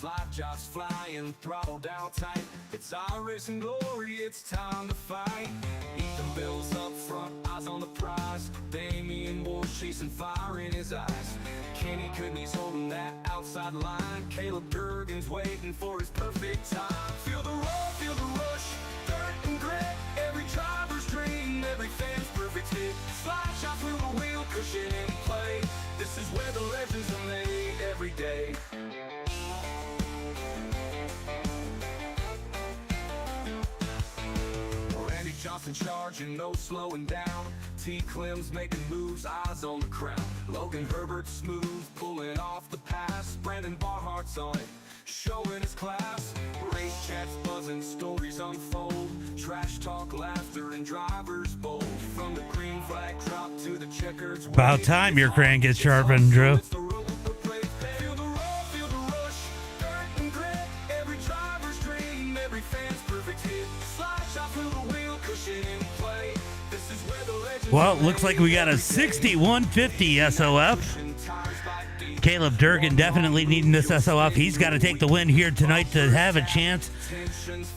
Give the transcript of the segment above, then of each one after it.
Slide jobs flying, throttle down tight. It's our racing glory, it's time to fight. Ethan Bill's up front, eyes on the prize. Damian Wolf chasing fire in his eyes. Kenny Goodney's holding that outside line. Caleb Durgan's waiting for his perfect time. Feel the roar, feel the rush, dirt and grit. Every driver's dream, every fan's perfect hit. Slide shot through the wheel, cushion in play. This is where the legends are made every day. Randy Johnson charging, no slowing down. T. Clem's making moves, eyes on the crown. Logan Herbert smooth, pulling off the pass. Brandon Barhart's on it, showing his class. Race chats buzzing, stories unfold. Trash talk, laughter, and drivers bold. From the green flag drop to the checkers. About time your crank gets sharpened, Drew. Feel the roar, feel the rush, dirt and grit. Every driver's dream, every fan's perfect hit. Slide shot through the wheel, cushion in play. This is where the legends. Well, it looks like we got a 6150 SOF. Caleb Durgan definitely needing this SOF. He's got to take the win here tonight to have a chance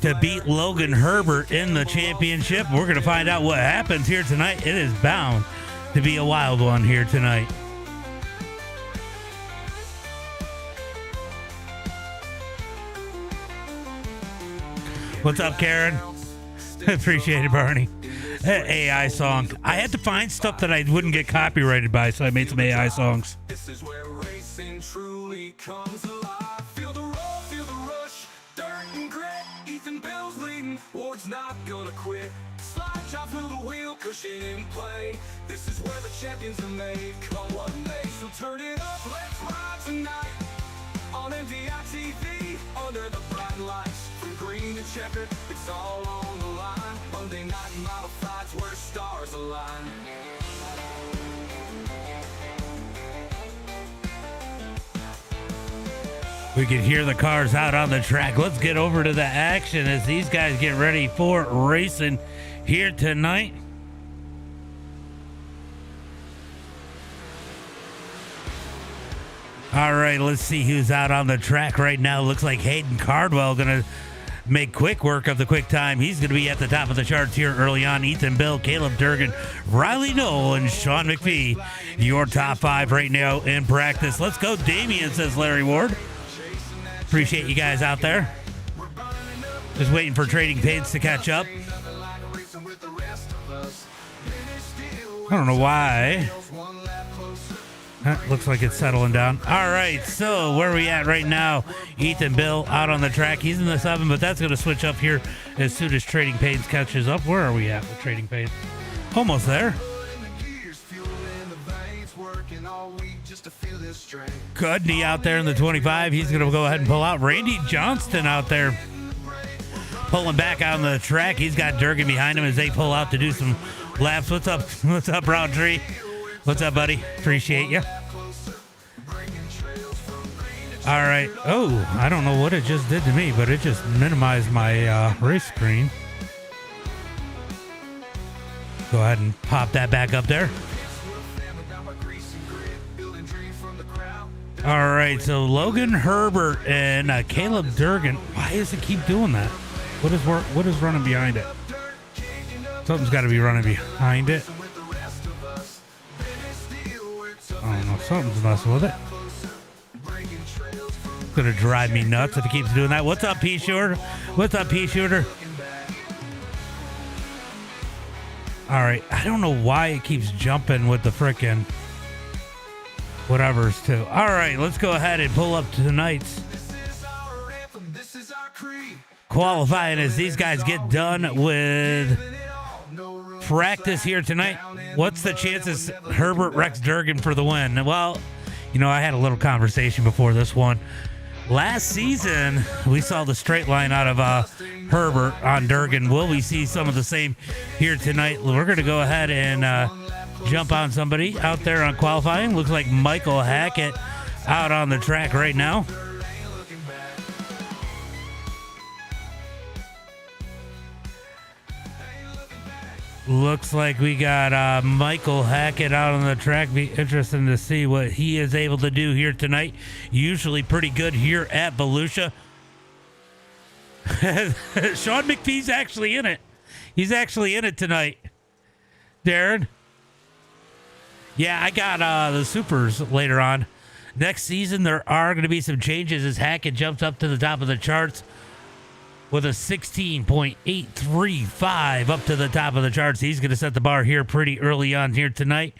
to beat Logan Herbert in the championship. We're going to find out what happens here tonight. It is bound to be a wild one here tonight. What's up, Karen? Appreciate it, Barney. AI song. I had to find stuff that I wouldn't get copyrighted by, so I made some AI songs. This is where racing truly comes alive. Feel the roar, feel the rush, dirt and grit. Ethan Bill's leading, Ward's not gonna quit. Slide chop through the wheel, cushion in play. This is where the champions are made. Come what may, so turn it up, let's ride tonight. On MDI TV, under the bright lights. From green to checkered, it's all on the line. Monday night modifieds where stars align. We can hear the cars out on the track. Let's get over to the action as these guys get ready for racing here tonight. All right, let's see who's out on the track right now. Looks like Hayden Cardwell going to make quick work of the quick time. He's going to be at the top of the charts here early on. Ethan Bill, Caleb Durgan, Riley Knoll, and Sean McPhee. Your top five right now in practice. Let's go, Damian, says Larry Ward. Appreciate you guys out there. Just waiting for Trading Paints to catch up. I don't know why. Looks like it's settling down. All right, so where are we at right now? Ethan Bill out on the track. He's in the 7, but that's going to switch up here as soon as Trading Paints catches up. Where are we at with Trading Paints? Almost there. Goodney out there in the 25. He's going to go ahead and pull out. Randy Johnston out there pulling back out on the track. He's got Durgan behind him as they pull out to do some laps. What's up? What's up, Roundtree? What's up, buddy? Appreciate you. All right. Oh, I don't know what it just did to me, but it just minimized my race screen. Go ahead and pop that back up there. All right, so Logan Herbert and Caleb Durgan. Why does it keep doing that? What is running behind it? Something's got to be running behind it. I don't know. Something's messing with it. It's going to drive me nuts if it keeps doing that. What's up, P Shooter? What's up, P Shooter? All right. I don't know why it keeps jumping with the frickin' whatever's too. All right, let's go ahead and pull up tonight's qualifying as these guys get done with practice here tonight. What's the chances Herbert wrecks Durgan for the win? Well, you know, I had a little conversation before this one. Last season, we saw the straight line out of Herbert on Durgan. Will we see some of the same here tonight? We're going to go ahead and jump on somebody out there on qualifying. Looks like Michael Hackett out on the track right now. Looks like we got Michael Hackett out on the track. Be interesting to see what he is able to do here tonight. Usually pretty good here at Volusia. Sean McPhee's actually in it. He's actually in it tonight. Darren? Yeah, I got the supers later on. Next season, there are going to be some changes as Hackett jumps up to the top of the charts with a 16.835 up to the top of the charts. He's going to set the bar here pretty early on here tonight.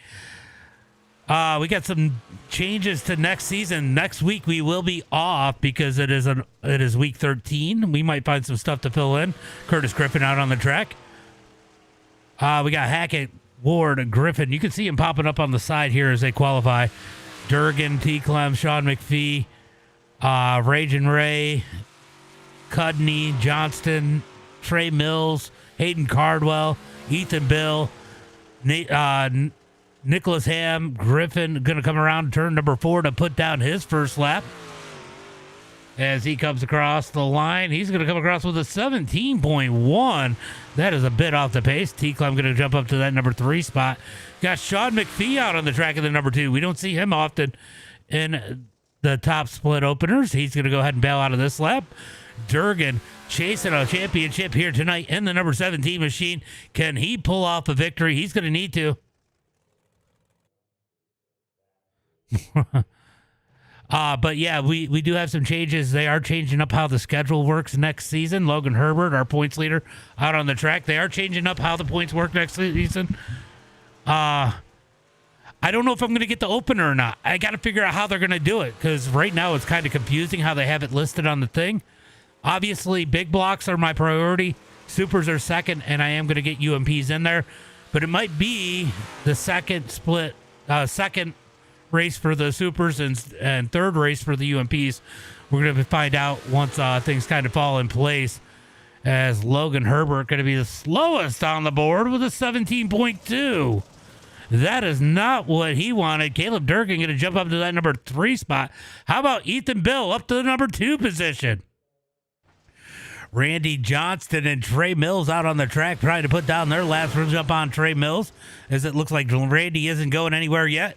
We got some changes to next season. Next week we will be off because it is week 13. We might find some stuff to fill in. Curtis Griffin out on the track. We got Hackett, Ward, Griffin. You can see him popping up on the side here as they qualify. Durgan, T. Clem, Sean McPhee, Ragin' Ray, Cudney, Johnston, Trey Mills, Hayden Cardwell, Ethan Bill, Nicholas Ham, Griffin going to come around turn number 4 to put down his first lap. As he comes across the line, he's going to come across with a 17.1. That is a bit off the pace. T-Clem going to jump up to that number 3 spot. Got Sean McPhee out on the track in the number 2. We don't see him often in the top split openers. He's going to go ahead and bail out of this lap. Durgan chasing a championship here tonight in the number 17 machine. Can he pull off a victory? He's going to need to. But yeah, we do have some changes. They are changing up how the schedule works next season. Logan Herbert, our points leader, out on the track. They are changing up how the points work next season. I don't know if I'm going to get the opener or not. I got to figure out how they're going to do it because right now it's kind of confusing how they have it listed on the thing. Obviously, big blocks are my priority. Supers are second, and I am going to get UMPs in there. But it might be the second split, second race for the supers and third race for the UMPs. We're going to find out once things kind of fall in place. As Logan Herbert going to be the slowest on the board with a 17.2. That is not what he wanted. Caleb Durgan going to jump up to that number 3 spot. How about Ethan Bill up to the number 2 position? Randy Johnston and Trey Mills out on the track trying to put down their laps. We'll jump on Trey Mills as it looks like Randy isn't going anywhere yet.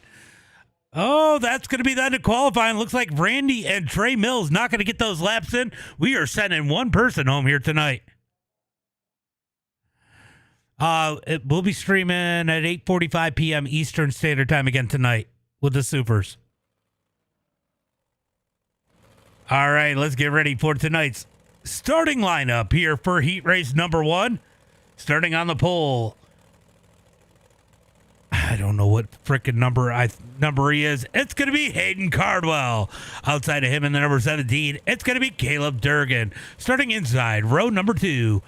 Oh, that's going to be that to qualifying. Looks like Randy and Trey Mills not going to get those laps in. We are sending one person home here tonight. We'll be streaming at 8:45 p.m. Eastern Standard Time again tonight with the supers. All right, let's get ready for tonight's starting lineup here for heat race number 1. Starting on the pole. I don't know what frickin' number he is. It's going to be Hayden Cardwell. Outside of him in the number 17, it's going to be Caleb Durgan. Starting inside, row number 2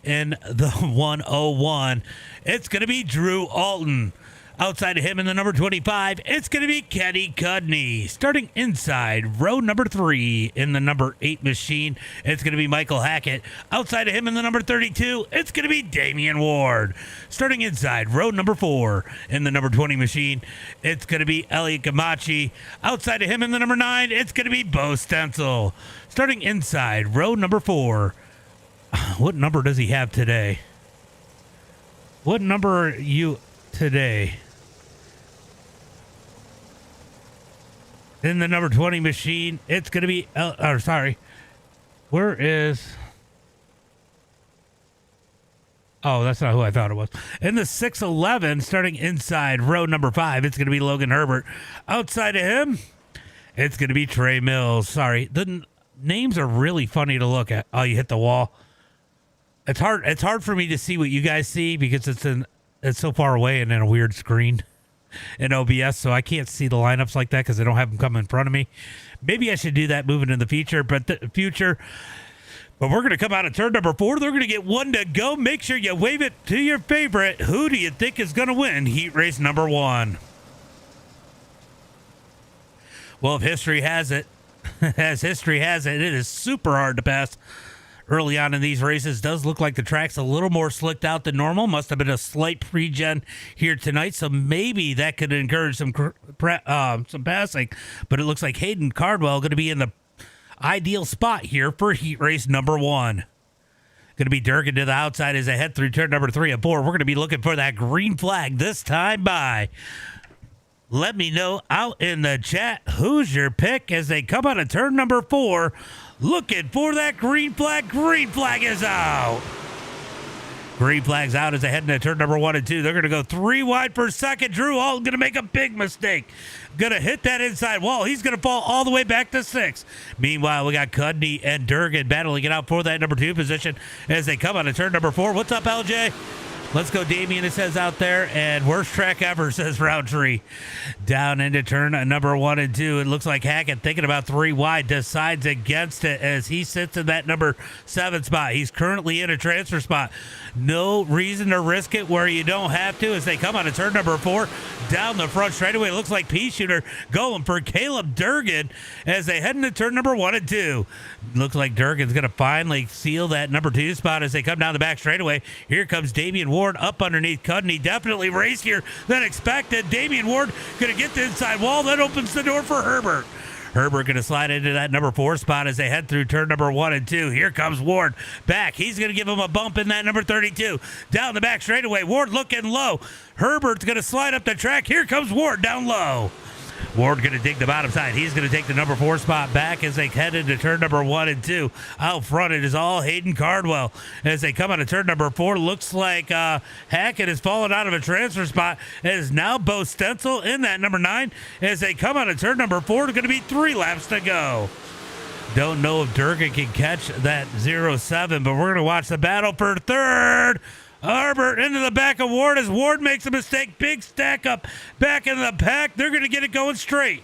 in the 101, it's going to be Drew Alton. Outside of him in the number 25, it's going to be Kenny Cudney. Starting inside, row number 3 in the number 8 machine, it's going to be Michael Hackett. Outside of him in the number 32, it's going to be Damian Ward. Starting inside, row number 4 in the number 20 machine, it's going to be Elliot Gamachi. Outside of him in the number 9, it's going to be Bo Stencil. Starting inside, row number 4. What number does he have today? What number are you today? In the number 20 machine, it's going to be, where is, oh, that's not who I thought it was. In the 611, starting inside row number 5, it's going to be Logan Herbert. Outside of him, it's going to be Trey Mills. Sorry, the names are really funny to look at. Oh, you hit the wall. It's hard for me to see what you guys see because it's so far away and in a weird screen in OBS, so I can't see the lineups like that because I don't have them come in front of me. Maybe I should do that moving in the future, but we're going to come out of turn number 4. They're going to get 1 to go. Make sure you wave it to your favorite. Who do you think is going to win heat race number 1? Well, if history has it, as history has it, it is super hard to pass early on in these races. Does look like the track's a little more slicked out than normal. Must have been a slight pre-gen here tonight, so maybe that could encourage some passing. But it looks like Hayden Cardwell going to be in the ideal spot here for heat race number 1. Going to be Durgan to the outside as they head through turn number 3 and 4. We're going to be looking for that green flag this time by. Let me know out in the chat who's your pick as they come out of turn number 4. Looking for that green flag. Green flag is out. Green flag's out as they head into turn number 1 and 2. They're going to go 3 wide for second. Drew Hall going to make a big mistake. Going to hit that inside wall. He's going to fall all the way back to 6. Meanwhile, we got Cudney and Durgan battling it out for that number 2 position as they come out of turn number 4. What's up, LJ? Let's go, Damien, it says out there. And worst track ever, says Roundtree. Down into turn number 1 and 2. It looks like Hackett, thinking about 3 wide, decides against it as he sits in that number 7 spot. He's currently in a transfer spot. No reason to risk it where you don't have to as they come out of turn number 4. Down the front straightaway. It looks like P-Shooter going for Caleb Durgan as they head into turn number 1 and 2. Looks like Durgan's going to finally seal that number 2 spot as they come down the back straightaway. Here comes Damian Ward up underneath Cudney. Definitely racier than expected. Damian Ward going to get the inside wall. That opens the door for Herbert. Herbert going to slide into that number 4 spot as they head through turn number 1 and 2. Here comes Ward back. He's going to give him a bump in that number 32. Down the back straightaway. Ward looking low. Herbert's going to slide up the track. Here comes Ward down low. Ward going to dig the bottom side. He's going to take the number 4 spot back as they head into turn number 1 and 2. Out front, it is all Hayden Cardwell. As they come out of turn number 4, looks like Hackett has fallen out of a transfer spot. It is now Bo Stencil in that number 9. As they come out of turn number 4, it's going to be 3 laps to go. Don't know if Durgan can catch that 0-7, but we're going to watch the battle for third. Herbert into the back of Ward as Ward makes a mistake. Big stack up back in the pack. They're going to get it going straight.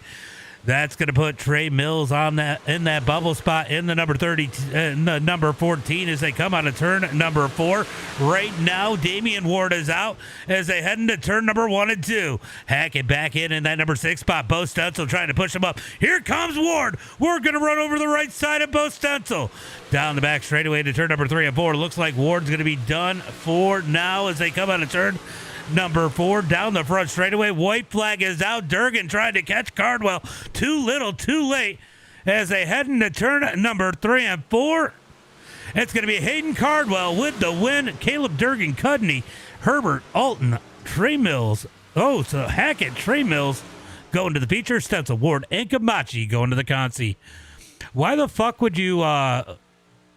That's going to put Trey Mills on that in that bubble spot in the number 30, the number 14 as they come out of turn number 4. Right now, Damian Ward is out as they head into turn number 1 and 2. Hackett back in that number 6 spot. Bo Stencil trying to push him up. Here comes Ward. Ward going to run over the right side of Bo Stencil. Down the back straightaway to turn number 3 and 4. Looks like Ward's going to be done for now as they come out of turn number 4. Down the front straightaway. White flag is out. Durgan trying to catch Cardwell. Too little, too late as they head into turn number 3 and 4. It's going to be Hayden Cardwell with the win. Caleb Durgan, Cudney, Herbert, Alton, Trey Mills. Oh, so Hackett, Trey Mills going to the feature. Stencil, Ward, and Camachi going to the consi. Why the fuck would you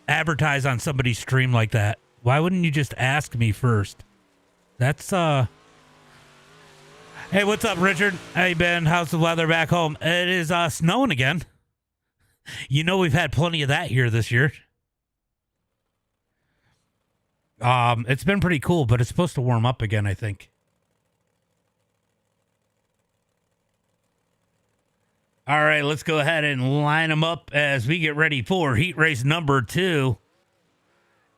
advertise on somebody's stream like that? Why wouldn't you just ask me first? That's, Hey, what's up, Richard? How you been? How's the weather back home? It is, snowing again. You know we've had plenty of that here this year. It's been pretty cool, but it's supposed to warm up again, I think. All right, let's go ahead and line them up as we get ready for heat race number 2.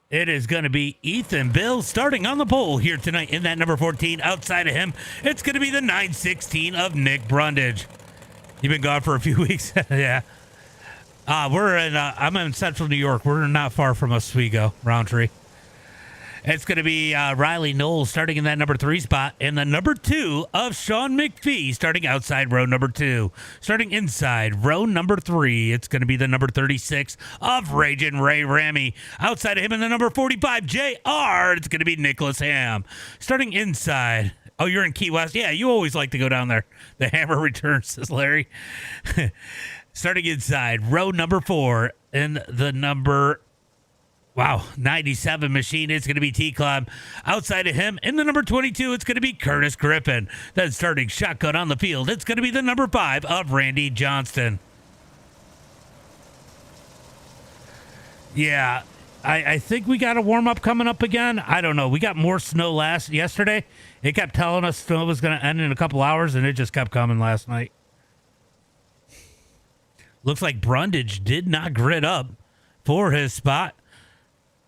It is going to be Ethan Bill starting on the pole here tonight in that number 14. Outside of him, it's going to be the 916 of Nick Brundage. You've been gone for a few weeks. Yeah. I'm in central New York. We're not far from Oswego, Roundtree. It's going to be Riley Knowles starting in that number 3 spot. And the number 2 of Sean McPhee starting outside row number 2. Starting inside row number 3, it's going to be the number 36 of Ragin' Ray Ramey. Outside of him in the number 45, JR, it's going to be Nicholas Ham. Starting inside. Oh, you're in Key West? Yeah, you always like to go down there. The hammer returns, says Larry. Starting inside row number 4 in the number 97 machine. It's going to be T-Club. Outside of him, in the number 22, it's going to be Curtis Griffin. Then starting shotgun on the field, it's going to be the number 5 of Randy Johnston. Yeah, I think we got a warm-up coming up again. I don't know. We got more snow yesterday. It kept telling us snow was going to end in a couple hours, and it just kept coming last night. Looks like Brundage did not grid up for his spot.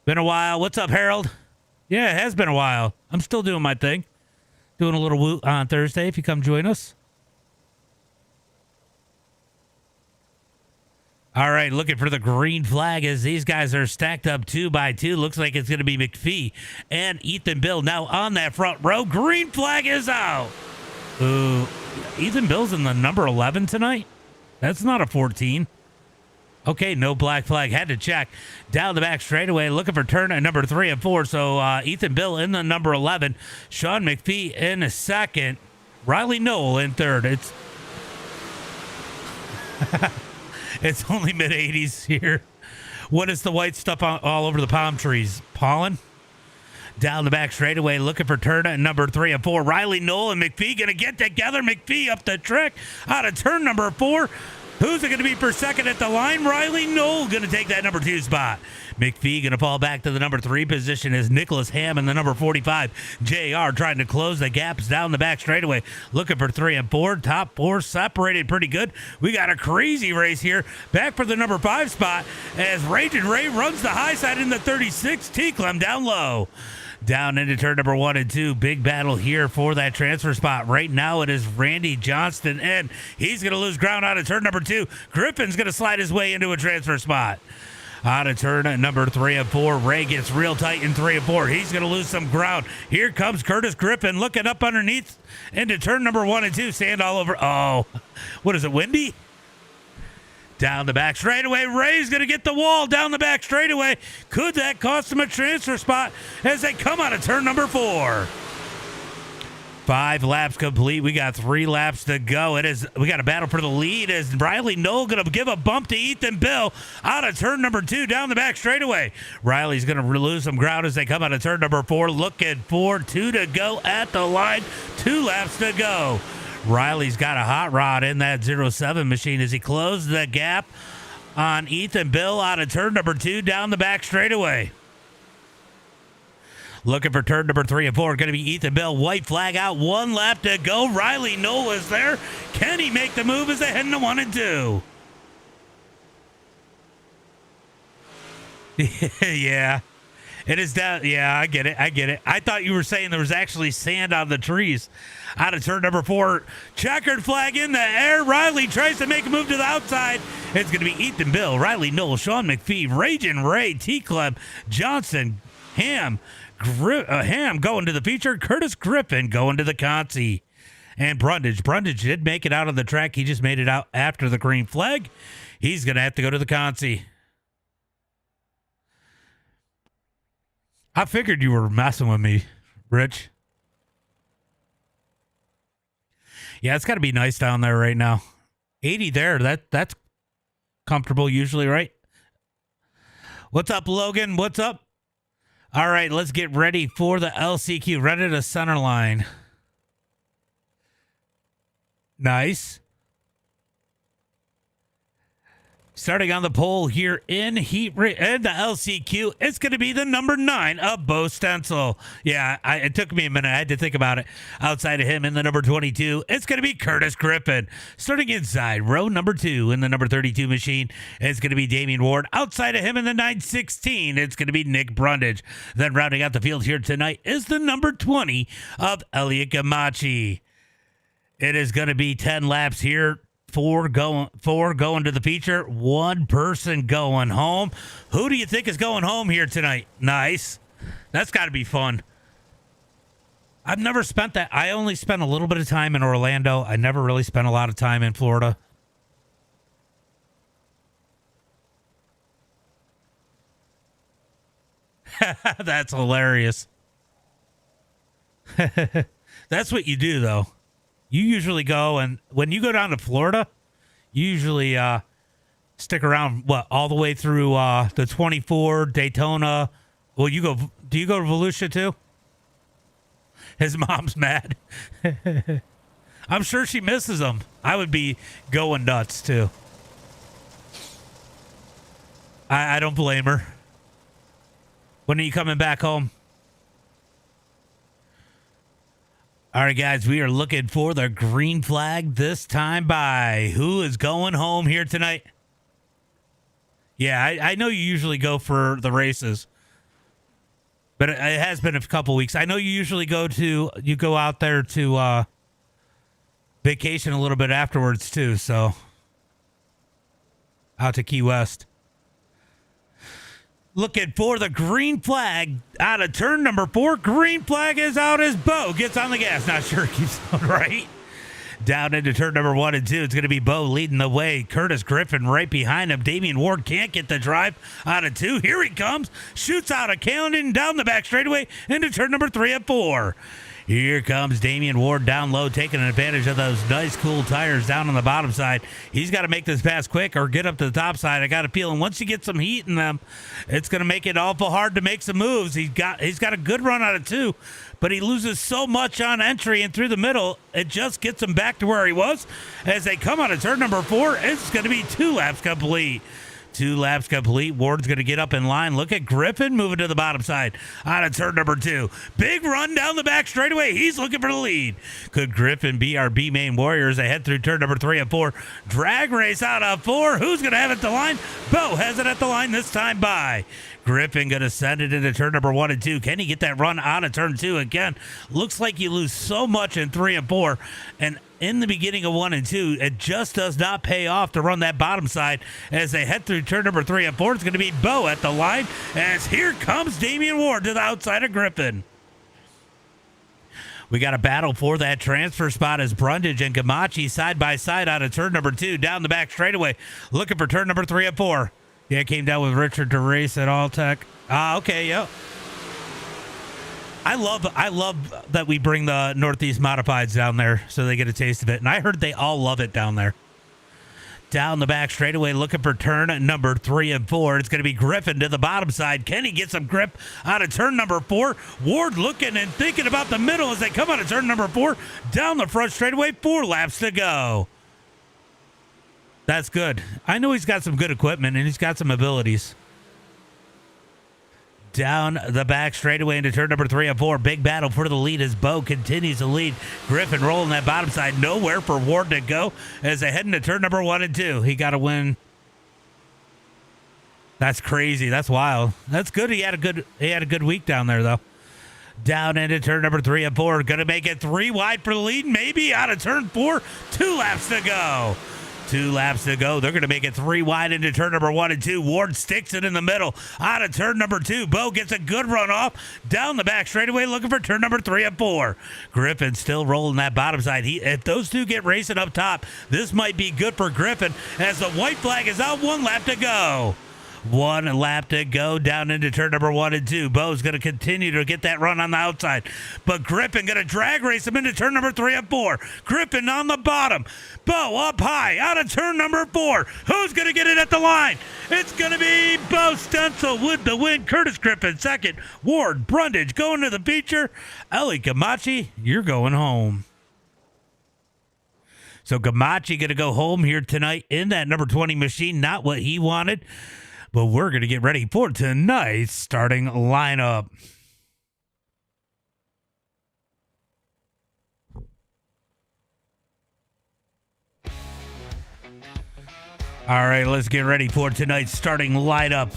Been a while. What's up, Harold? Yeah, it has been a while. I'm still doing my thing. Doing a little woot on Thursday if you come join us. All right, looking for the green flag as these guys are stacked up 2 by 2. Looks like it's going to be McPhee and Ethan Bill now on that front row. Green flag is out. Ooh, Ethan Bill's in the number 11 tonight? That's not a 14. Okay, no black flag. Had to check. Down the back straightaway, looking for turn at number 3 and 4. So Ethan Bill in the number 11. Sean McPhee in a second. Riley Noel in third. It's only mid-80s here. What is the white stuff all over the palm trees? Pollen? Down the back straightaway, looking for turn at number 3 and 4. Riley Noel and McPhee going to get together. McPhee up the trick out of turn number 4. Who's it going to be for second at the line? Riley Noel going to take that number 2 spot. McPhee going to fall back to the number 3 position as Nicholas Ham in the number 45. JR trying to close the gaps down the back straightaway. Looking for 3 and 4. Top 4 separated pretty good. We got a crazy race here. Back for the number 5 spot as Raging Ray runs the high side in the 36. T-Clem down low. Down into turn number 1 and 2. Big battle here for that transfer spot. Right now it is Randy Johnston, and he's going to lose ground out of turn number 2. Griffin's going to slide his way into a transfer spot. Out of turn at number 3 and 4. Ray gets real tight in 3 and 4. He's going to lose some ground. Here comes Curtis Griffin looking up underneath into turn number 1 and 2. Sand all over. Oh, what is it, windy? Down the back straightaway. Ray's going to get the wall down the back straightaway. Could that cost him a transfer spot as they come out of turn number 4? 5 laps complete. We got 3 laps to go. We got a battle for the lead as Riley Noel going to give a bump to Ethan Bill out of turn number 2 down the back straightaway. Riley's going to lose some ground as they come out of turn number 4. Looking for 2 to go at the line. 2 laps to go. Riley's got a hot rod in that 07 machine as he closed the gap on Ethan Bill out of turn number 2 down the back straightaway. Looking for turn number 3 and 4. Going to be Ethan Bill. White flag out. 1 lap to go. Riley Noel is there. Can he make the move as they head into 1 and 2? Yeah. It is down. Yeah, I get it. I thought you were saying there was actually sand on the trees. Out of turn number 4. Checkered flag in the air. Riley tries to make a move to the outside. It's going to be Ethan Bill, Riley Noel, Sean McPhee, Raging Ray, T-Clem, Johnson, Ham going to the feature. Curtis Griffin going to the Consi. And Brundage. Brundage did make it out on the track. He just made it out after the green flag. He's going to have to go to the Consi. I figured you were messing with me, Rich. Yeah, it's got to be nice down there right now. 80 there. That's comfortable usually, right? What's up, Logan? What's up? All right, let's get ready for the LCQ. Ready to center line. Nice. Starting on the pole here in heat and the LCQ, it's going to be the number 9 of Bo Stencil. Yeah, it took me a minute. I had to think about it. Outside of him in the number 22, it's going to be Curtis Griffin. Starting inside row number 2 in the number 32 machine, it's going to be Damian Ward. Outside of him in the 916, it's going to be Nick Brundage. Then rounding out the field here tonight is the number 20 of Elliot Gamachi. It is going to be 10 laps here. 4 going to the feature. 1 person going home. Who do you think is going home here tonight? Nice. That's got to be fun. I've never spent that. I only spent a little bit of time in Orlando. I never really spent a lot of time in Florida. That's hilarious. That's what you do, though. You usually go, and when you go down to Florida, you usually stick around, all the way through the 24, Daytona. Well, do you go to Volusia too? His mom's mad. I'm sure she misses him. I would be going nuts too. I don't blame her. When are you coming back home? All right, guys, we are looking for the green flag this time by who is going home here tonight. Yeah, I know you usually go for the races, but it has been a couple weeks. I know you usually go out there to vacation a little bit afterwards too, so out to Key West. Looking for the green flag out of turn number 4. Green flag is out as Bo gets on the gas. Not sure it keeps on right. Down into turn number 1 and 2. It's going to be Bo leading the way. Curtis Griffin right behind him. Damian Ward can't get the drive out of 2. Here he comes. Shoots out of Calendon down the back straightaway into turn number 3 and 4. Here comes Damian Ward down low, taking advantage of those nice, cool tires down on the bottom side. He's got to make this pass quick or get up to the top side. I got a feeling once you get some heat in them, it's going to make it awful hard to make some moves. He's got a good run out of 2, but he loses so much on entry and through the middle, it just gets him back to where he was. As they come out of turn number 4, it's going to be 2 laps complete. 2 laps complete. Ward's going to get up in line. Look at Griffin moving to the bottom side out of turn number 2. Big run down the back straightaway. He's looking for the lead. Could Griffin be our B-main Warriors? They head through turn number 3 and 4. Drag race out of 4. Who's going to have it at the line? Bo has it at the line this time by. Griffin going to send it into turn number 1 and 2. Can he get that run out of turn 2 again? Looks like you lose so much in 3 and 4. And in the beginning of 1 and 2, it just does not pay off to run that bottom side. As they head through turn number 3 and 4, it's going to be Bo at the line. As here comes Damian Ward to the outside of Griffin. We got a battle for that transfer spot as Brundage and Gamachi side by side out of turn number 2 down the back straightaway, looking for turn number 3 and 4. Yeah, it came down with Richard to race at Alltech. Okay, yep. I love that we bring the Northeast Modifieds down there so they get a taste of it. And I heard they all love it down there. Down the back straightaway, looking for turn number 3 and 4. It's going to be Griffin to the bottom side. Can he get some grip out of turn number 4? Ward looking and thinking about the middle as they come out of turn number 4. Down the front straightaway, 4 laps to go. That's good. I know he's got some good equipment and he's got some abilities. Down the back straightaway into turn number 3 and 4. Big battle for the lead as Bo continues to lead. Griffin rolling that bottom side. Nowhere for Ward to go as they head into turn number 1 and 2. He got to win. That's crazy. That's wild. That's good. He had a good week down there though. Down into turn number 3 and 4. Going to make it 3 wide for the lead. Maybe out of turn 4. 2 laps to go. 2 laps to go. They're going to make it 3 wide into turn number 1 and 2. Ward sticks it in the middle. Out of turn number 2. Bo gets a good run off. Down the back straightaway looking for turn number 3 and 4. Griffin still rolling that bottom side. If those two get racing up top, this might be good for Griffin as the white flag is out. 1 lap to go. 1 lap to go down into turn number 1 and 2. Bo's going to continue to get that run on the outside. But Griffin going to drag race him into turn number 3 and 4. Griffin on the bottom. Bo up high out of turn number 4. Who's going to get it at the line? It's going to be Bo Stencil with the win. Curtis Griffin second. Ward Brundage going to the feature. Ellie Gamachi, you're going home. So Gamachi going to go home here tonight in that number 20 machine. Not what he wanted. But we're going to get ready for tonight's starting lineup. All right, let's get ready for tonight's starting lineup.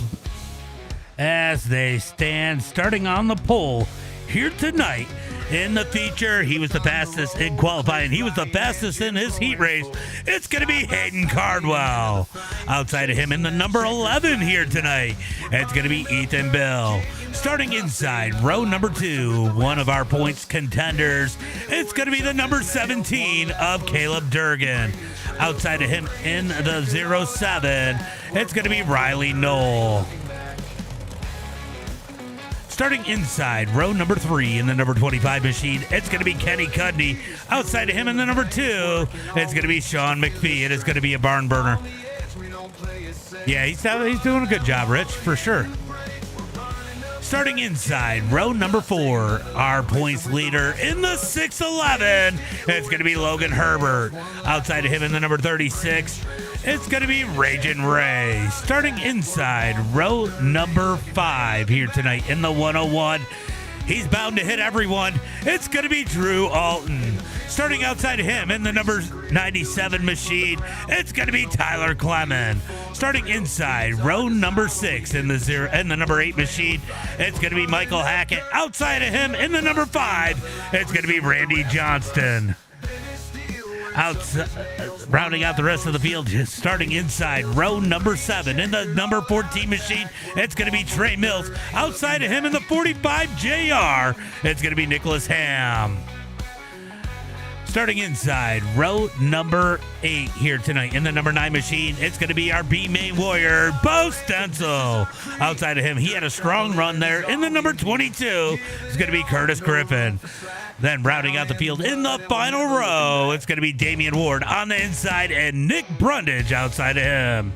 As they stand starting on the pole here tonight in the feature. He was the fastest in qualifying. He was the fastest in his heat race. It's going to be Hayden Cardwell. Outside of him in the number 11 here tonight, it's going to be Ethan Bill. Starting inside row number 2, one of our points contenders, it's going to be the number 17 of Caleb Durgan. Outside of him in the 07, it's going to be Riley Knoll. Starting inside row number 3 in the number 25 machine, it's going to be Kenny Cudney. Outside of him in the number 2, it's going to be Sean McPhee. It is going to be a barn burner. Yeah, he's doing a good job, Rich, for sure. Starting inside row number 4, our points leader in the 6'11", it's going to be Logan Herbert. Outside of him in the number 36, it's going to be Ragin' Ray. Starting inside row number 5 here tonight in the 101, he's bound to hit everyone. It's going to be Drew Alton. Starting outside of him in the number 97 machine, it's going to be Tyler Clement. Starting inside row number 6 in the number 8 machine, it's going to be Michael Hackett. Outside of him in the number 5, it's going to be Randy Johnston. Rounding out the rest of the field, starting inside row number 7 in the number 14 machine, it's going to be Trey Mills. Outside of him in the 45 JR, it's going to be Nicholas Ham. Starting inside, row number 8 here tonight. In the number 9 machine, it's going to be our B-main warrior, Bo Stencil. Outside of him, he had a strong run there. In the number 22, it's going to be Curtis Griffin. Then rounding out the field in the final row, it's going to be Damian Ward on the inside and Nick Brundage outside of him.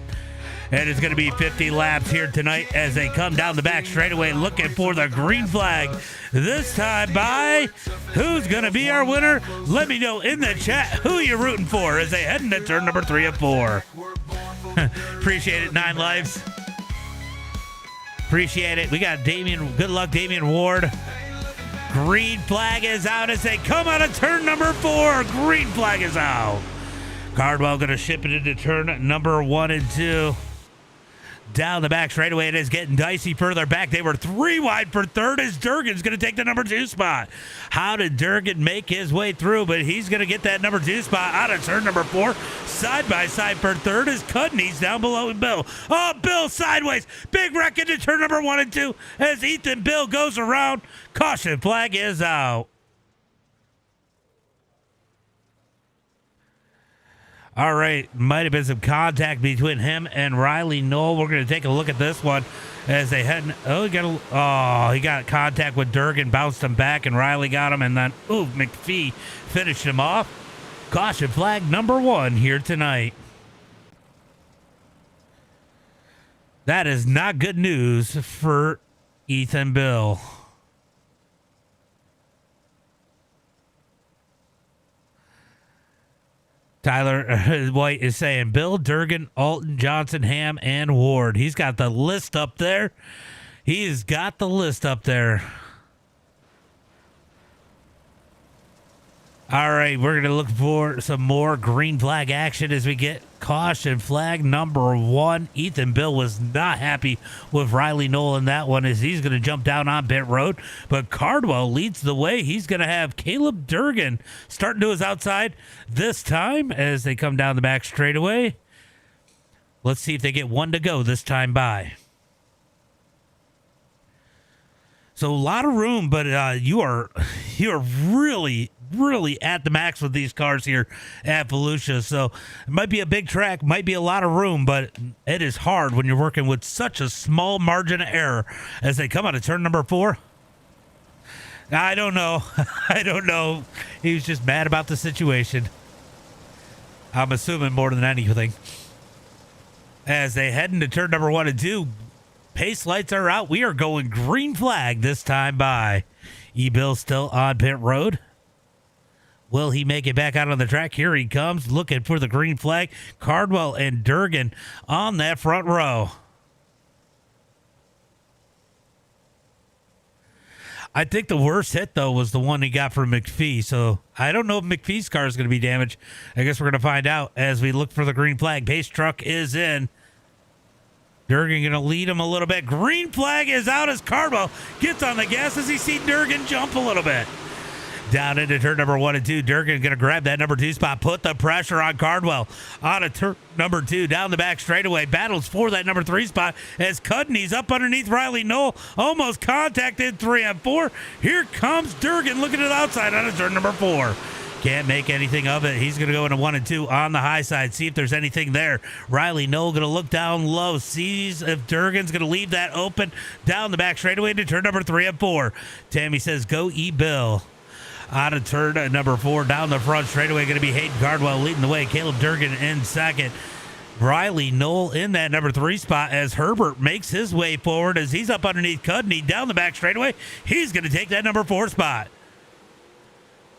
And it's going to be 50 laps here tonight as they come down the back straightaway looking for the green flag. This time by who's going to be our winner? Let me know in the chat who you're rooting for as they head into turn number 3 of 4. Appreciate it, 9 lives. Appreciate it. We got Damian. Good luck, Damian Ward. Green flag is out as they come out of turn number 4. Green flag is out. Cardwell going to ship it into turn number 1 and 2. Down the back straightaway, it is getting dicey further back. They were 3 wide for third as Durgan's going to take the number 2 spot. How did Durgan make his way through? But he's going to get that number 2 spot out of turn number 4. Side by side for third is Cudney's down below Bill. Oh, Bill sideways. Big wreck into turn number 1 and 2 as Ethan Bill goes around. Caution flag is out. All right, might have been some contact between him and Riley Knoll. We're going to take a look at this one as they head. He got contact with Durgan, bounced him back, and Riley got him, and then McPhee finished him off. Caution flag number 1 here tonight. That is not good news for Ethan Bill. Tyler White is saying Bill, Durgan, Alton, Johnson, Ham, and Ward. He's got the list up there. He's got the list up there. All right, we're going to look for some more green flag action as we get caution flag number 1. Ethan Bill was not happy with Riley Knoll in that one as he's going to jump down on pit road. But Cardwell leads the way. He's going to have Caleb Durgan starting to his outside this time as they come down the back straightaway. Let's see if they get 1 to go this time by. So a lot of room, but you are really at the max with these cars here at Volusia. So it might be a big track, might be a lot of room, but it is hard when you're working with such a small margin of error as they come out of turn number 4. I don't know. I don't know. He was just mad about the situation. I'm assuming more than anything. As they head into turn number 1 and 2, pace lights are out. We are going green flag this time by. E-Bill still on pit road. Will he make it back out on the track? Here he comes, looking for the green flag. Cardwell and Durgan on that front row. I think the worst hit, though, was the one he got from McPhee. So I don't know if McPhee's car is going to be damaged. I guess we're going to find out as we look for the green flag. Pace truck is in. Durgan going to lead him a little bit. Green flag is out as Cardwell gets on the gas as he sees Durgan jump a little bit. Down into turn number 1 and 2. Durgan going to grab that number 2 spot. Put the pressure on Cardwell. On a turn number 2. Down the back straightaway. Battles for that number 3 spot as Cudney's up underneath Riley Knoll. Almost contacted 3 and 4. Here comes Durgan looking to the outside on a turn number 4. Can't make anything of it. He's going to go into 1 and 2 on the high side. See if there's anything there. Riley Knoll going to look down low. Sees if Durgan's going to leave that open. Down the back straightaway into turn number 3 and 4. Tammy says, go E-Bill. Out of turn number 4, down the front straightaway, going to be Hayden Cardwell leading the way. Caleb Durgan in second. Riley Knoll in that number 3 spot as Herbert makes his way forward as he's up underneath Cudney. Down the back straightaway, he's going to take that number 4 spot.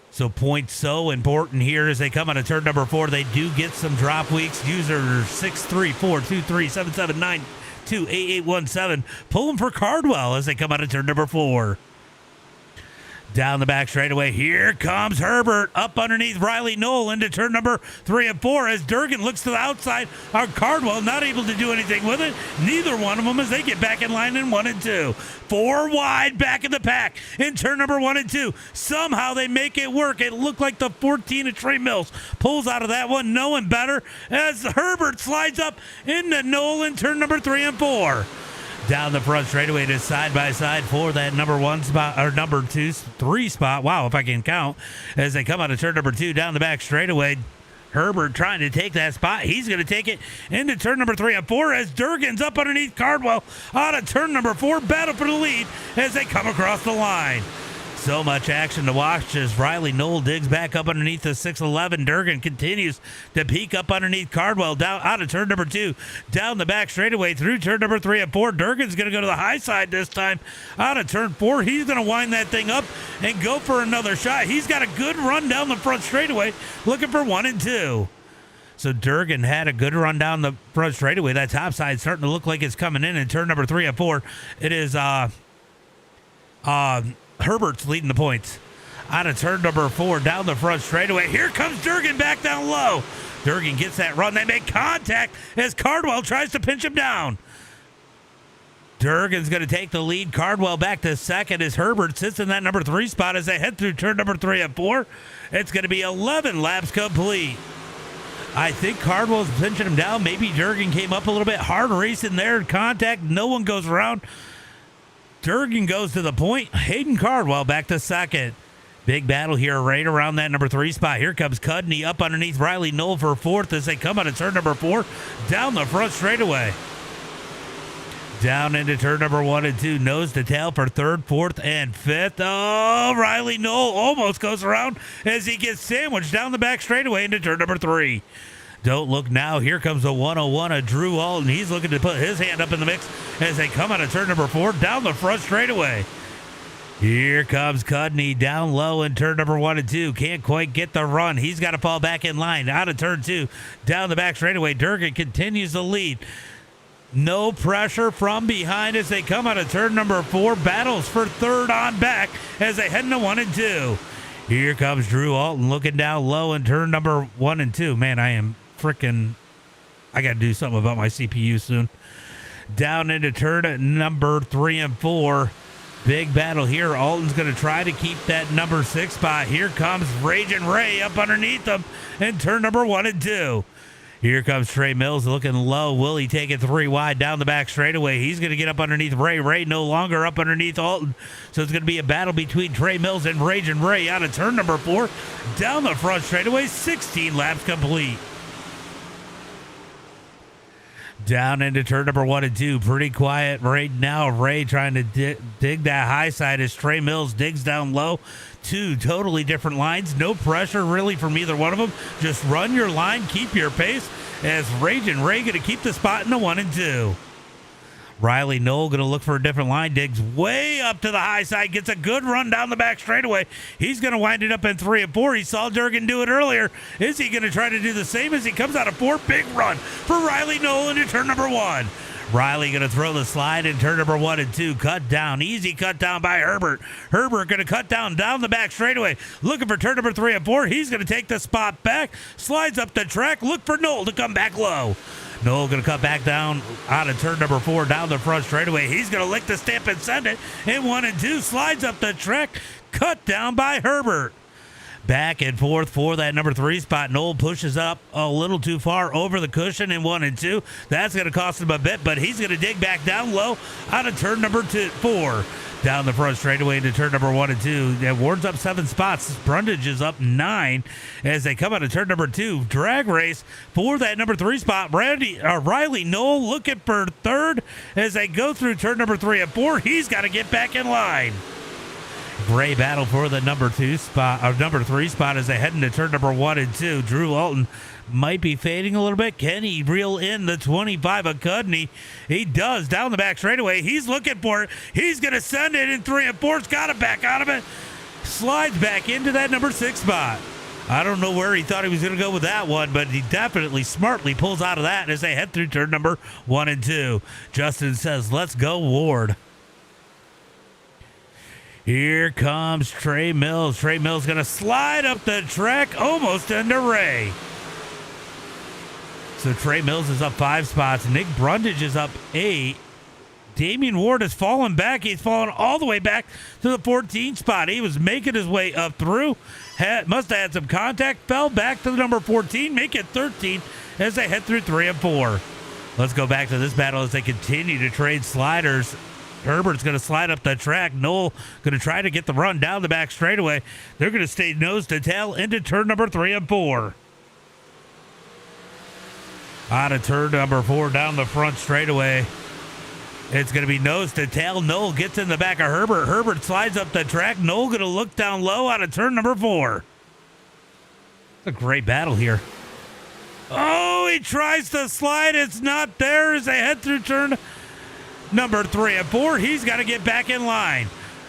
So points so important here as they come out of turn number 4. They do get some drop weeks. User 6342377928817. Pull them for Cardwell as they come out of turn number 4. Down the back straightaway, here comes Herbert up underneath Riley Knoll into turn number 3 and 4 as Durgan looks to the outside. Our Cardwell not able to do anything with it. Neither one of them as they get back in line in 1 and 2. 4 wide back in the pack in turn number 1 and 2. Somehow they make it work. It looked like the 14 of Trey Mills pulls out of that one, knowing better as Herbert slides up into Knoll in turn number 3 and 4. Down the front straightaway to side by side for that number 1 spot, or number 2, 3 spot. Wow, if I can count. As they come out of turn number 2 down the back straightaway. Herbert trying to take that spot. He's going to take it into turn number 3 and 4 as Durgan's up underneath Cardwell out of turn number 4. Battle for the lead as they come across the line. So much action to watch as Riley Knoll digs back up underneath the 611. Durgan continues to peek up underneath Cardwell down out of turn number 2, down the back straightaway through turn number 3 and 4. Durgan's going to go to the high side this time out of turn 4. He's going to wind that thing up and go for another shot. He's got a good run down the front straightaway looking for 1 and 2. So Durgan had a good run down the front straightaway. That top side starting to look like it's coming in turn number 3 and 4. It is Herbert's leading the points. Out of turn number 4, down the front straightaway. Here comes Durgan back down low. Durgan gets that run. They make contact as Cardwell tries to pinch him down. Durgan's going to take the lead. Cardwell back to second as Herbert sits in that number 3 spot as they head through turn number 3 and 4. It's going to be 11 laps complete. I think Cardwell's pinching him down. Maybe Durgan came up a little bit hard racing there in contact. No one goes around. Durgan goes to the point. Hayden Cardwell back to second. Big battle here right around that number 3 spot. Here comes Cudney up underneath Riley Knoll for 4th as they come out of turn number 4 down the front straightaway. Down into turn number 1 and 2. Nose to tail for 3rd, 4th, and 5th. Oh, Riley Knoll almost goes around as he gets sandwiched down the back straightaway into turn number 3. Don't look now. Here comes a 101 of Drew Alton. He's looking to put his hand up in the mix as they come out of turn number 4 down the front straightaway. Here comes Cudney down low in turn number 1 and 2. Can't quite get the run. He's got to fall back in line. Out of turn 2, down the back straightaway. Durgan continues the lead. No pressure from behind as they come out of turn number 4. Battles for 3rd on back as they head into 1 and 2. Here comes Drew Alton looking down low in turn number 1 and 2. Man, I got to do something about my CPU soon. Down into turn number 3 and 4. Big battle here. Alton's going to try to keep that number 6 spot. Here comes Raging Ray up underneath them in turn number 1 and 2. Here comes Trey Mills looking low. Will he take it 3 wide down the back straightaway? He's going to get up underneath Ray. Ray no longer up underneath Alton. So it's going to be a battle between Trey Mills and Raging Ray out of turn number 4. Down the front straightaway. 16 laps complete. Down into turn number 1 and 2. Pretty quiet right now. Ray trying to dig that high side as Trey Mills digs down low. 2 totally different lines. No pressure really from either one of them. Just run your line, keep your pace as Raging Ray going to keep the spot in the 1 and 2. Riley Knoll going to look for a different line. Digs way up to the high side. Gets a good run down the back straightaway. He's going to wind it up in 3 and 4. He saw Durgan do it earlier. Is he going to try to do the same as he comes out of 4? Big run for Riley Knoll into turn number 1. Riley going to throw the slide in turn number 1 and 2. Cut down. Easy cut down by Herbert. Herbert going to cut down the back straightaway. Looking for turn number 3 and 4. He's going to take the spot back. Slides up the track. Look for Knoll to come back low. Knoll going to cut back down out of turn number 4 down the front straightaway. He's going to lick the stamp and send it in 1 and 2. Slides up the track. Cut down by Herbert. Back and forth for that number 3 spot. Knoll pushes up a little too far over the cushion in 1 and 2. That's going to cost him a bit, but he's going to dig back down low out of turn number 4. Down the front straightaway into turn number 1 and 2. That wards up 7 spots. Brundage is up 9 as they come out of turn number 2. Drag race for that number 3 spot. Riley Knoll looking for 3rd as they go through turn number 3 and 4. He's got to get back in line. Gray battle for the number 3 spot as they head into turn number 1 and 2. Drew Alton might be fading a little bit. Can he reel in the 25 of Cudney? He does down the back straightaway. He's looking for it. He's going to send it in 3 and 4. It's got it back out of it. Slides back into that number 6 spot. I don't know where he thought he was going to go with that one, but he definitely smartly pulls out of that as they head through turn number 1 and 2. Justin says, let's go, Ward. Here comes Trey Mills. Trey Mills going to slide up the track almost into Ray. So Trey Mills is up 5 spots. Nick Brundage is up 8. Damian Ward has fallen back. He's fallen all the way back to the 14 spot. He was making his way up through. Must have had some contact. Fell back to the number 14. Make it 13 as they head through 3 and 4. Let's go back to this battle as they continue to trade sliders. Herbert's going to slide up the track. Knoll going to try to get the run down the back straightaway. They're going to stay nose to tail into turn number 3 and 4. Out of turn number 4 down the front straightaway. It's going to be nose to tail. Knoll gets in the back of Herbert. Herbert slides up the track. Knoll going to look down low out of turn number 4. It's a great battle here. Oh, he tries to slide. It's not there as they head through turn number 3 and 4. He's got to get back in line.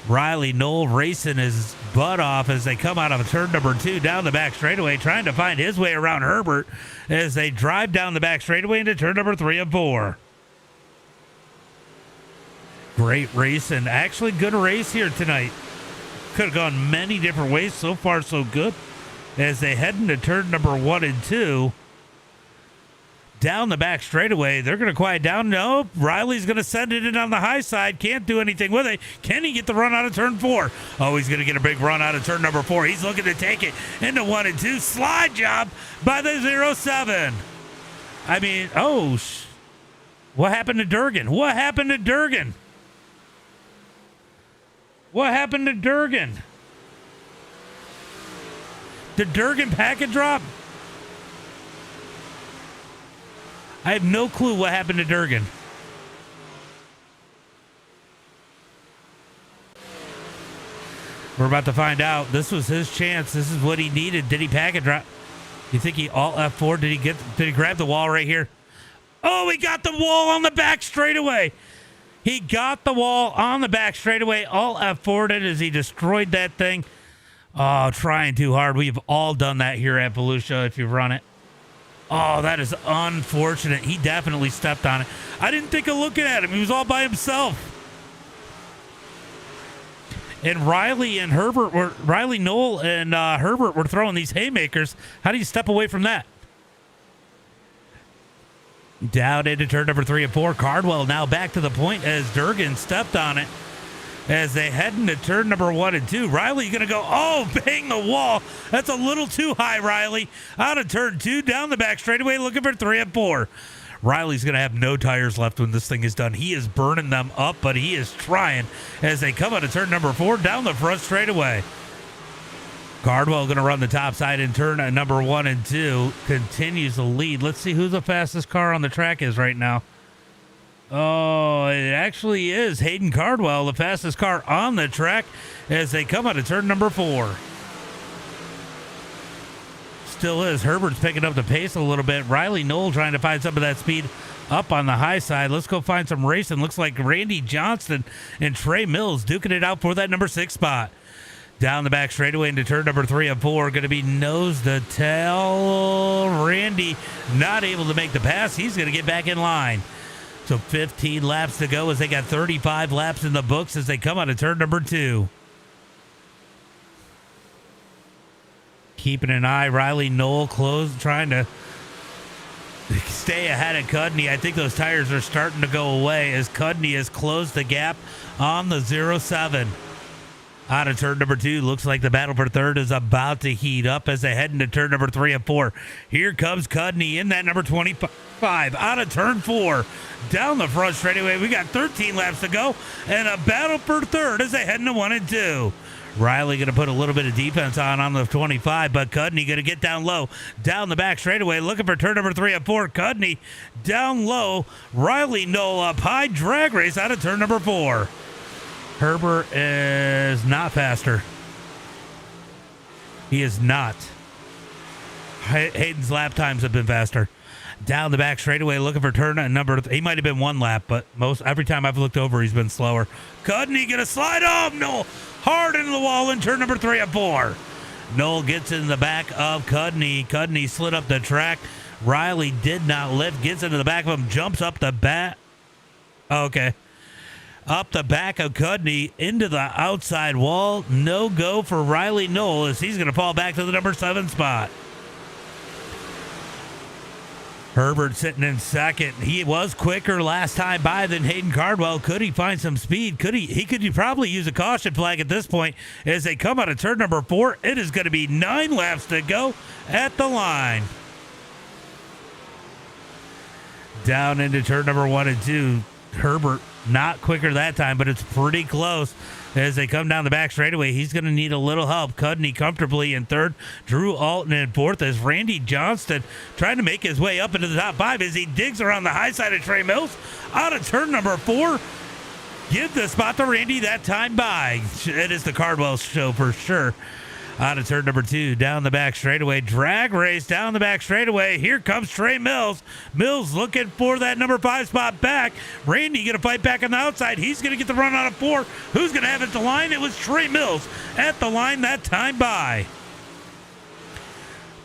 Riley Knoll racing his butt off as they come out of turn number 2 down the back straightaway, trying to find his way around Herbert as they drive down the back straightaway into turn number 3 and 4. Great race, and actually good race here tonight. Could have gone many different ways. So far, so good. As they head into turn number 1 and 2. Down the back straightaway, they're going to quiet down. No, Riley's going to send it in on the high side. Can't do anything with it. Can he get the run out of turn 4? Oh, he's going to get a big run out of turn number 4. He's looking to take it into 1 and 2. Slide job by the 07. I mean, what happened to Durgan? What happened to Durgan? What happened to Durgan? Did Durgan packet drop? I have no clue what happened to Durgan. We're about to find out. This was his chance. This is what he needed. Did he packet drop? You think he alt F4? Did he grab the wall right here? Oh, he got the wall on the back straightaway. He got the wall on the back straightaway. Alt F4'd it as he destroyed that thing. Oh, trying too hard. We've all done that here at Volusia if you run it. Oh, that is unfortunate. He definitely stepped on it. I didn't think of looking at him. He was all by himself. And Riley Knoll and Herbert were throwing these haymakers. How do you step away from that? Down into turn number 3 and 4. Cardwell now back to the point as Durgan stepped on it. As they head into turn number 1 and 2. Riley's going to go, bang the wall. That's a little too high, Riley. Out of turn 2, down the back straightaway, looking for 3 and 4. Riley's going to have no tires left when this thing is done. He is burning them up, but he is trying as they come out of turn number 4, down the front straightaway. Cardwell going to run the top side in turn at number 1 and 2. Continues the lead. Let's see who the fastest car on the track is right now. Oh, it actually is Hayden Cardwell, the fastest car on the track as they come out of turn number 4. Still is. Herbert's picking up the pace a little bit. Riley Knoll trying to find some of that speed up on the high side. Let's go find some racing. Looks like Randy Johnston and Trey Mills duking it out for that number 6 spot. Down the back straightaway into turn number 3 and 4. Going to be nose to tail. Randy not able to make the pass. He's going to get back in line. So 15 laps to go as they got 35 laps in the books as they come out of turn number 2. Keeping an eye, Riley Knoll close, trying to stay ahead of Cudney. I think those tires are starting to go away as Cudney has closed the gap on the 07. Out of turn number 2, looks like the battle for third is about to heat up as they head into turn number 3 and 4. Here comes Cudney in that number 25. Out of turn 4, down the front straightaway. We got 13 laps to go and a battle for third as they head into 1 and 2. Riley going to put a little bit of defense on the 25, but Cudney going to get down low, down the back straightaway, looking for turn number 3 and 4. Cudney down low. Riley Knoll up high. Drag race out of turn number 4. Herbert is not faster. He is not. Hayden's lap times have been faster. Down the back straightaway, looking for turn number. He might have been 1 lap, but every time I've looked over, he's been slower. Cudney gonna slide off. Knoll hard into the wall in turn number 3 and 4. Knoll gets in the back of Cudney. Cudney slid up the track. Riley did not lift. Gets into the back of him. Jumps up the bat. Okay. Up the back of Cudney into the outside wall. No go for Riley Knoll as he's going to fall back to the number 7 spot. Herbert sitting in second. He was quicker last time by than Hayden Cardwell. Could he find some speed? He could probably use a caution flag at this point as they come out of turn number 4. It is going to be 9 laps to go at the line. Down into turn number 1 and 2. Herbert not quicker that time, but it's pretty close. As they come down the back straightaway, he's going to need a little help. Cudney comfortably in third. Drew Alton in fourth as Randy Johnston trying to make his way up into the top 5 as he digs around the high side of Trey Mills. Out of turn number 4. Give the spot to Randy that time by. It is the Cardwell show for sure. Out of turn number 2, down the back straightaway. Drag race down the back straightaway. Here comes Trey Mills. Mills looking for that number 5 spot back. Randy going to fight back on the outside. He's going to get the run out of 4. Who's going to have it at the line? It was Trey Mills at the line that time by.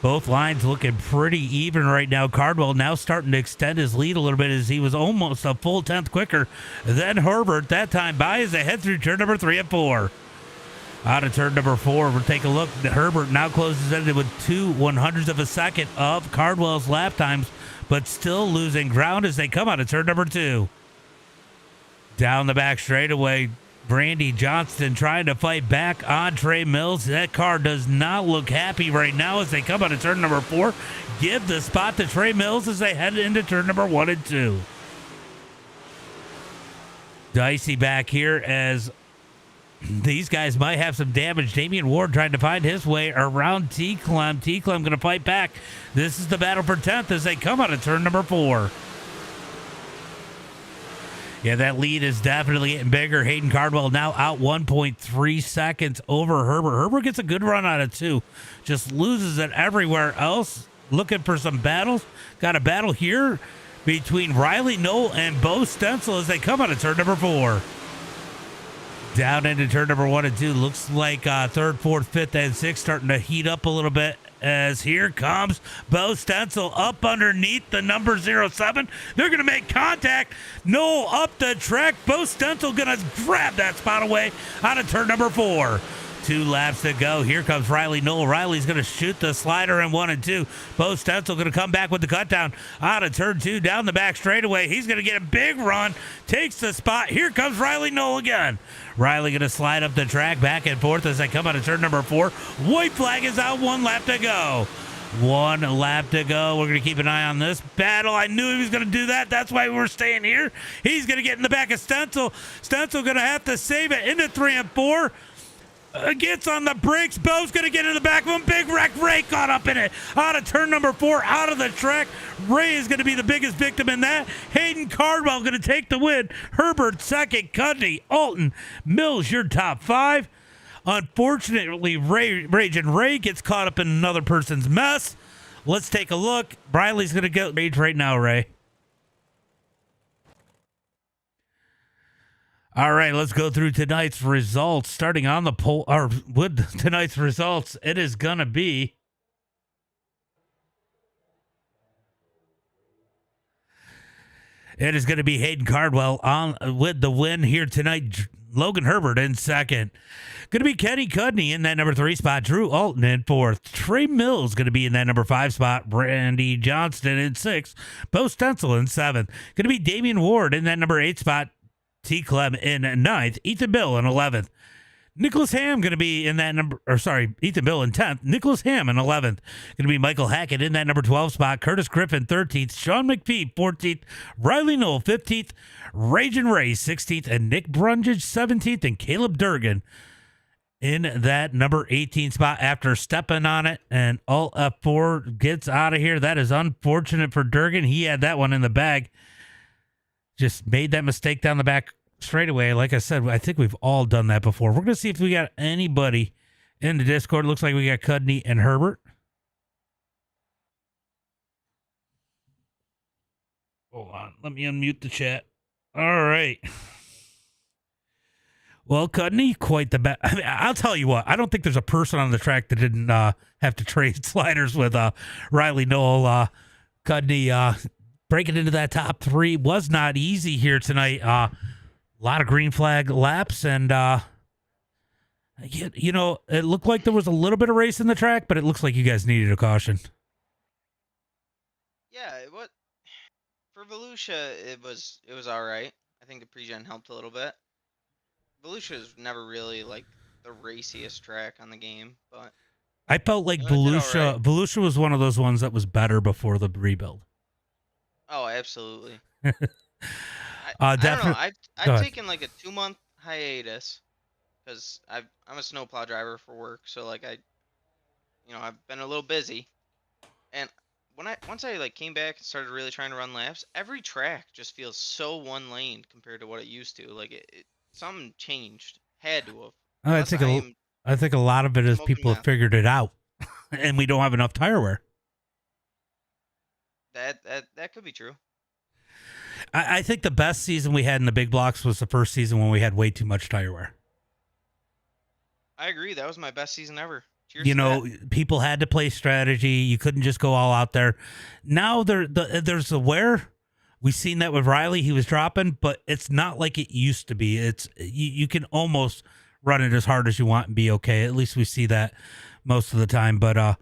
Both lines looking pretty even right now. Cardwell now starting to extend his lead a little bit as he was almost a full 10th quicker than Herbert that time by as they head through turn number 3 and 4. Out of turn number 4, we'll take a look. Herbert now closes in with 2/100ths of a second of Cardwell's lap times, but still losing ground as they come out of turn number 2. Down the back straightaway, Randy Johnston trying to fight back on Trey Mills. That car does not look happy right now as they come out of turn number 4. Give the spot to Trey Mills as they head into turn number 1 and 2. Dicey back here as these guys might have some damage. Damian Ward trying to find his way around T. Clem. T. Clem going to fight back. This is the battle for 10th as they come out of turn number 4. Yeah, that lead is definitely getting bigger. Hayden Cardwell now out 1.3 seconds over Herbert. Herbert gets a good run out of 2. Just loses it everywhere else. Looking for some battles. Got a battle here between Riley Knoll and Bo Stencil as they come out of turn number 4. Down into turn number 1 and 2. Looks like 3rd, 4th, 5th, and 6th starting to heat up a little bit as here comes Bo Stencil up underneath the number 07. They're going to make contact. Knoll up the track. Bo Stencil going to grab that spot away out of turn number 4. 2 laps to go. Here comes Riley Knoll. Riley's going to shoot the slider in 1 and 2. Bo Stencil going to come back with the cut down out of turn 2 down the back straightaway. He's going to get a big run. Takes the spot. Here comes Riley Knoll again. Riley going to slide up the track back and forth as they come out of turn number 4. White flag is out. 1 lap to go. 1 lap to go. We're going to keep an eye on this battle. I knew he was going to do that. That's why we're staying here. He's going to get in the back of Stencil. Stencil going to have to save it into 3 and 4. Gets on the brakes. Bo's going to get in the back of him. Big wreck. Ray caught up in it. Out of turn number 4, out of the track. Ray is going to be the biggest victim in that. Hayden Cardwell going to take the win. Herbert second. Cudney, Alton, Mills, your top 5. Unfortunately, Raging Ray gets caught up in another person's mess. Let's take a look. Riley's going to get rage right now, Ray. All right, let's go through tonight's results. Starting on the poll, or with tonight's results, it is going to be Hayden Cardwell on with the win here tonight. Logan Herbert in second. Going to be Kenny Cudney in that number 3 spot. Drew Alton in 4th. Trey Mills going to be in that number 5 spot. Randy Johnston in 6th. Bo Stencil in 7th. Going to be Damian Ward in that number 8 spot. T. Clem in 9th, Ethan Bill in 11th. Nicholas Ham going to be in that number, Ethan Bill in 10th. Nicholas Ham in 11th. Going to be Michael Hackett in that number 12 spot. Curtis Griffin 13th. Sean McPhee 14th. Riley Knoll 15th. Raging Ray 16th. And Nick Brundage 17th. And Caleb Durgan in that number 18 spot after stepping on it. And all F4 gets out of here. That is unfortunate for Durgan. He had that one in the bag. Just made that mistake down the back straightaway. Like I said, I think we've all done that before. We're going to see if we got anybody in the Discord. Looks like we got Cudney and Herbert. Hold on. Let me unmute the chat. All right. Well, Cudney, quite the best. I mean, I'll tell you what. I don't think there's a person on the track that didn't have to trade sliders with Riley Knoll. Cudney breaking into that top 3 was not easy here tonight. A lot of green flag laps, and you know, it looked like there was a little bit of race in the track, but it looks like you guys needed a caution. Yeah, what for Volusia, it was all right. I think the pre-gen helped a little bit. Volusia is never really like the raciest track on the game, but I felt like Volusia was one of those ones that was better before the rebuild. Oh, absolutely. I don't know. Definitely. I've Go ahead. taken like a 2-month hiatus because I'm a snowplow driver for work, so like I've been a little busy, and once I like came back and started really trying to run laps, every track just feels so one lane compared to what it used to. Like something changed, had to have, I unless think I am I think a lot of it is smoking people have meth. figured it out, and we don't have enough tire wear. That could be true. I think the best season we had in the big blocks was the first season when we had way too much tire wear. I agree. That was my best season ever. Cheers You to that. know, people had to play strategy. You couldn't just go all out there. Now there's the wear. We've seen that with Riley. He was dropping, but it's not like it used to be. It's you can almost run it as hard as you want and be okay. At least we see that most of the time. But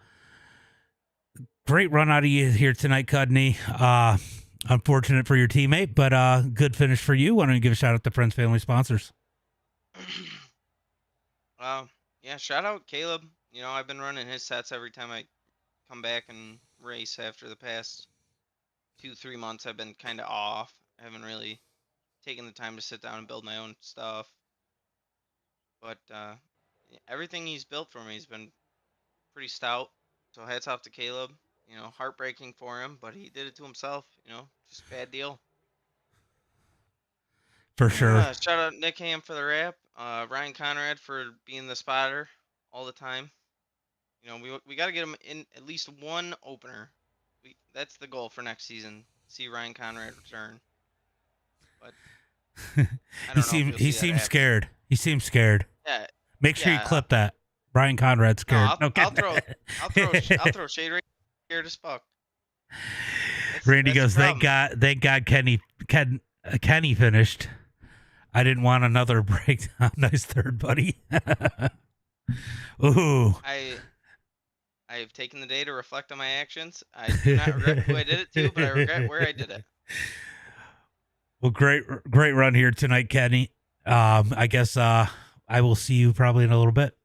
great run out of you here tonight, Cudney. Unfortunate for your teammate, but good finish for you. Why don't you give a shout out to friends, family, sponsors? Yeah, shout out Caleb. I've been running his sets every time I come back and race after the past 2-3 months. I've been kind of off. I haven't really taken the time to sit down and build my own stuff. But everything he's built for me has been pretty stout. So hats off to Caleb. Heartbreaking for him, but he did it to himself. Just a bad deal. For sure. Shout out Nick Ham for the rap. Ryan Conrad for being the spotter all the time. We got to get him in at least one opener. That's the goal for next season. See Ryan Conrad return. But I don't know if you'll he see that seems happen. scared. He seems scared. Yeah. Make sure you Yeah, clip that. Brian Conrad's scared. No, Okay. I'll throw shade right scared as fuck. Randy That's goes, the thank God Kenny finished. I didn't want another breakdown. Nice third, buddy. Ooh. I've taken the day to reflect on my actions. I do not regret who I did it to, but I regret where I did it. Well, great run here tonight, Kenny. I guess I will see you probably in a little bit.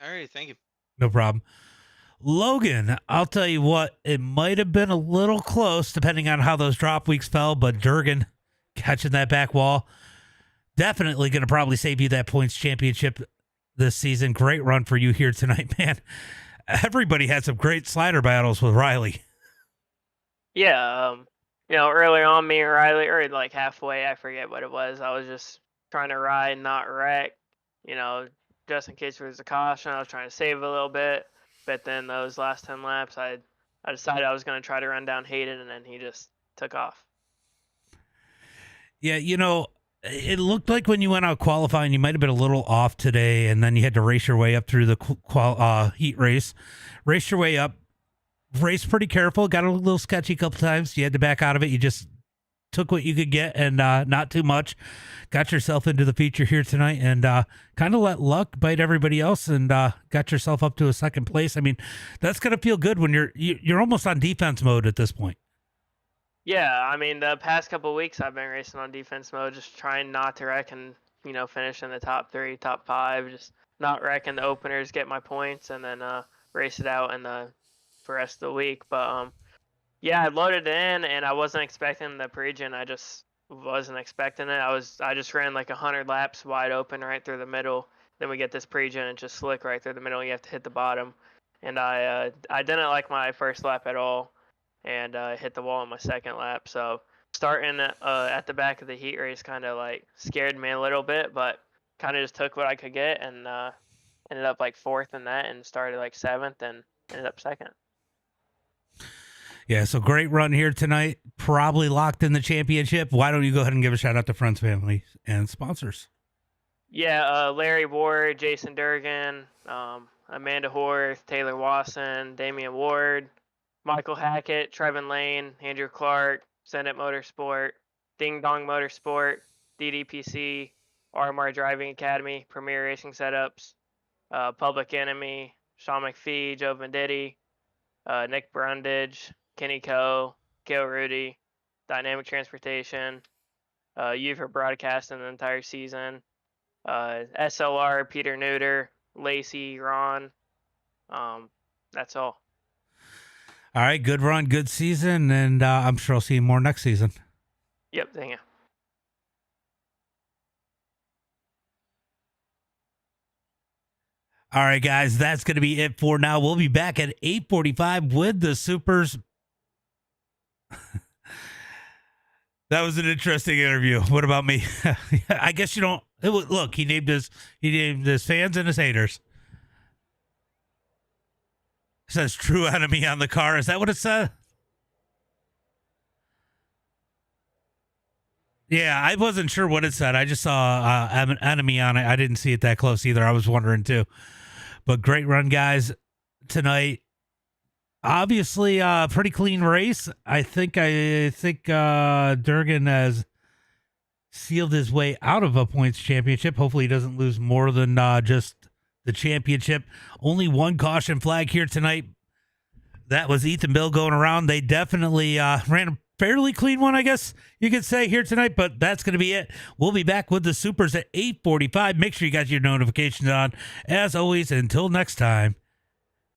All right, thank you. No problem. Logan, I'll tell you what, it might have been a little close depending on how those drop weeks fell, but Durgan catching that back wall, definitely going to probably save you that points championship this season. Great run for you here tonight, man. Everybody had some great slider battles with Riley. Yeah, earlier on, me and Riley, or like halfway, I forget what it was. I was just trying to ride, not wreck, just in case there was a caution. I was trying to save a little bit. But then those last 10 laps, I decided I was going to try to run down Hayden, and then he just took off. Yeah, it looked like when you went out qualifying, you might have been a little off today, and then you had to race your way up through the heat race. Raced your way up, raced pretty careful, got a little sketchy a couple times. You had to back out of it. You just took what you could get and not too much. Got yourself into the feature here tonight and kind of let luck bite everybody else and got yourself up to a second place. I mean, that's going to feel good when you're almost on defense mode at this point. Yeah, I mean, the past couple of weeks I've been racing on defense mode, just trying not to wreck and, finish in the top 3, top 5, just not wrecking the openers, get my points, and then race it out in the rest of the week. But yeah, I loaded it in, and I wasn't expecting the Parisian. I just wasn't expecting it. I just ran like 100 laps wide open right through the middle. Then we get this Parisian and just slick right through the middle. You have to hit the bottom, and I didn't like my first lap at all, and hit the wall on my second lap. So starting at the back of the heat race kind of like scared me a little bit, but kind of just took what I could get and ended up like 4th in that, and started like 7th and ended up 2nd. Yeah, so great run here tonight. Probably locked in the championship. Why don't you go ahead and give a shout out to friends, family, and sponsors? Yeah, Larry Ward, Jason Durgan, Amanda Horth, Taylor Wasson, Damian Ward, Michael Hackett, Trevin Lane, Andrew Clark, Send It Motorsport, Ding Dong Motorsport, DDPC, RMR Driving Academy, Premier Racing Setups, Public Enemy, Sean McPhee, Joe Venditti, Nick Brundage, Kenny Coe, Gail Rudy, Dynamic Transportation, you for broadcasting the entire season, SLR, Peter Neuter, Lacey, Ron. That's all. All right, good run, good season, and I'm sure I'll see you more next season. Yep, thank you. All right, guys, that's going to be it for now. We'll be back at 8:45 with the Supers. That was an interesting interview. What about me? I guess you don't. Look, he named his fans and his haters. It says "True Enemy" on the car. Is that what it said? Yeah, I wasn't sure what it said. I just saw "Enemy" on it. I didn't see it that close either. I was wondering too. But great run, guys, tonight. Obviously, pretty clean race. I think Durgan has sealed his way out of a points championship. Hopefully, he doesn't lose more than just the championship. Only one caution flag here tonight. That was Ethan Bill going around. They definitely ran a fairly clean one, I guess you could say, here tonight. But that's going to be it. We'll be back with the Supers at 8:45. Make sure you got your notifications on. As always, until next time.